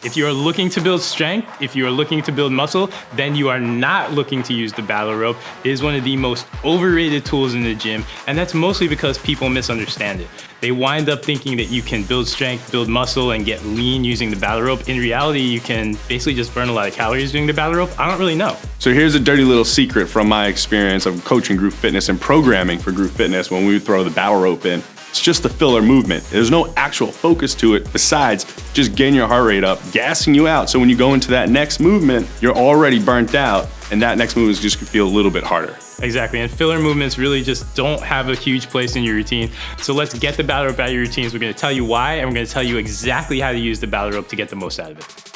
If you are looking to build strength, if you are looking to build muscle, then you are not looking to use the battle rope. It is one of the most overrated tools in the gym, and that's mostly because people misunderstand it. They wind up thinking that you can build strength, build muscle, and get lean using the battle rope. In reality, you can basically just burn a lot of calories doing the battle rope. I don't really know. So here's a dirty little secret from my experience of coaching group fitness and programming for group fitness when we would throw the battle rope in. It's just a filler movement. There's no actual focus to it besides just getting your heart rate up, gassing you out. So when you go into that next movement, you're already burnt out, and that next movement is just gonna feel a little bit harder. Exactly, and filler movements really just don't have a huge place in your routine. So let's get the battle rope out of your routines. We're gonna tell you why, and we're gonna tell you exactly how to use the battle rope to get the most out of it.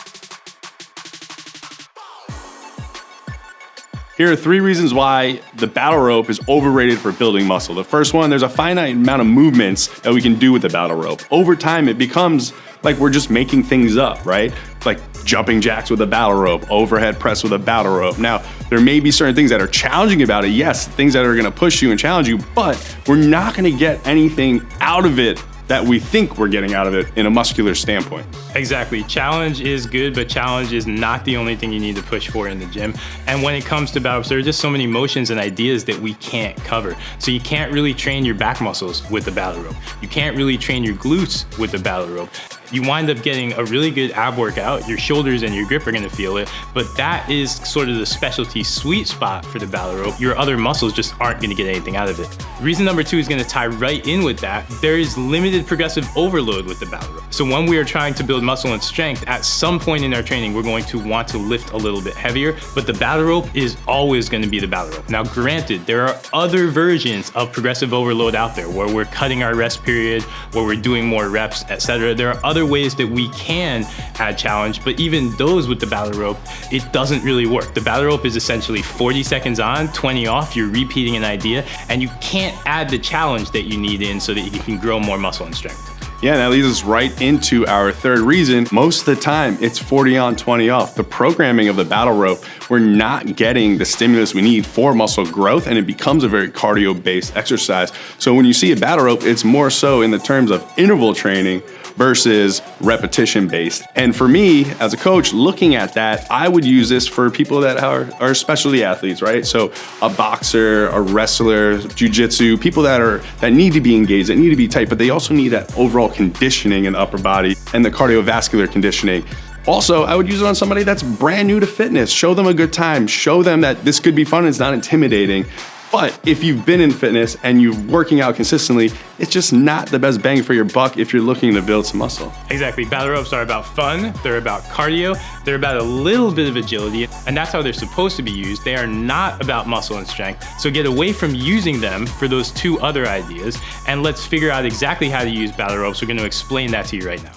Here are 3 reasons why the battle rope is overrated for building muscle. The first one, there's a finite amount of movements that we can do with the battle rope. Over time, it becomes like we're just making things up, right? Like jumping jacks with a battle rope, overhead press with a battle rope. Now, there may be certain things that are challenging about it. Yes, things that are gonna push you and challenge you, but we're not gonna get anything out of it that we think we're getting out of it in a muscular standpoint. Exactly. Challenge is good, but challenge is not the only thing you need to push for in the gym. And when it comes to battle ropes, there are just so many motions and ideas that we can't cover. So you can't really train your back muscles with the battle rope. You can't really train your glutes with the battle rope. You wind up getting a really good ab workout. Your shoulders and your grip are gonna feel it, but that is sort of the specialty sweet spot for the battle rope. Your other muscles just aren't gonna get anything out of it. Reason number 2 is gonna tie right in with that. There is limited progressive overload with the battle rope. So when we are trying to build muscle and strength, at some point in our training, we're going to want to lift a little bit heavier, but the battle rope is always gonna be the battle rope. Now, granted, there are other versions of progressive overload out there where we're cutting our rest period, where we're doing more reps, etc. There are other ways that we can add challenge, but even those with the battle rope, it doesn't really work. The battle rope is essentially 40 seconds on, 20 off, you're repeating an idea, and you can't add the challenge that you need in so that you can grow more muscle and strength. Yeah, that leads us right into our third reason. Most of the time, it's 40 on, 20 off. The programming of the battle rope, we're not getting the stimulus we need for muscle growth, and it becomes a very cardio-based exercise. So when you see a battle rope, it's more so in the terms of interval training versus repetition-based. And for me, as a coach, looking at that, I would use this for people that are specialty athletes, right? So a boxer, a wrestler, jiu-jitsu, people that need to be engaged, that need to be tight, but they also need that overall conditioning in the upper body and the cardiovascular conditioning. Also, I would use it on somebody that's brand new to fitness. Show them a good time. Show them that this could be fun and it's not intimidating. But if you've been in fitness and you're working out consistently, it's just not the best bang for your buck if you're looking to build some muscle. Exactly. Battle ropes are about fun, they're about cardio, they're about a little bit of agility, and that's how they're supposed to be used. They are not about muscle and strength. So get away from using them for those 2 other ideas, and let's figure out exactly how to use battle ropes. We're going to explain that to you right now.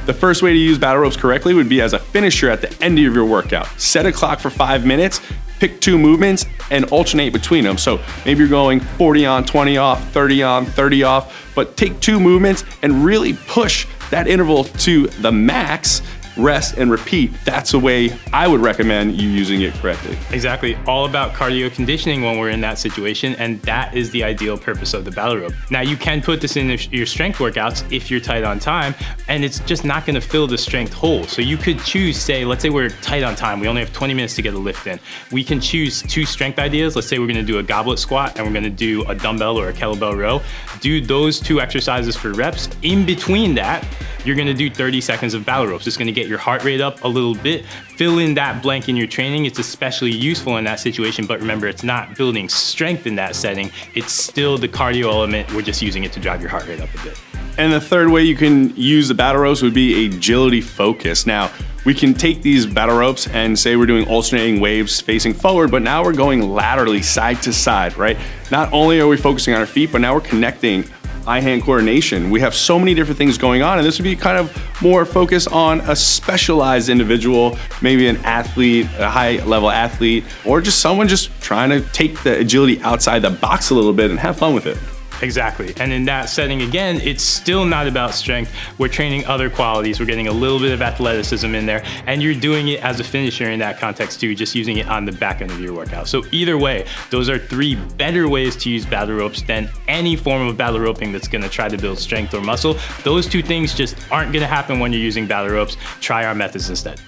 The first way to use battle ropes correctly would be as a finisher at the end of your workout. Set a clock for 5 minutes, pick 2 movements, and alternate between them. So maybe you're going 40 on, 20 off, 30 on, 30 off, but take 2 movements and really push that interval to the max, rest, and repeat. That's the way I would recommend you using it correctly. Exactly. All about cardio conditioning when we're in that situation, and that is the ideal purpose of the battle rope. Now, you can put this in your strength workouts if you're tight on time, and it's just not gonna fill the strength hole. So you could choose, let's say we're tight on time, we only have 20 minutes to get a lift in. We can choose 2 strength ideas. Let's say we're gonna do a goblet squat and we're gonna do a dumbbell or a kettlebell row. Do those 2 exercises for reps. In between that, you're gonna do 30 seconds of battle ropes. It's gonna get your heart rate up a little bit, fill in that blank in your training. It's especially useful in that situation, but remember, it's not building strength in that setting. It's still the cardio element. We're just using it to drive your heart rate up a bit. And the third way you can use the battle ropes would be agility focus. Now, we can take these battle ropes and say we're doing alternating waves facing forward, but now we're going laterally side to side, right? Not only are we focusing on our feet, but now we're connecting eye-hand coordination. We have so many different things going on, and this would be kind of more focused on a specialized individual, maybe an athlete, a high-level athlete, or just someone just trying to take the agility outside the box a little bit and have fun with it. Exactly. And in that setting, again, it's still not about strength. We're training other qualities. We're getting a little bit of athleticism in there, and you're doing it as a finisher in that context too, just using it on the back end of your workout. So either way, those are 3 better ways to use battle ropes than any form of battle roping that's gonna try to build strength or muscle. Those 2 things just aren't gonna happen when you're using battle ropes. Try our methods instead.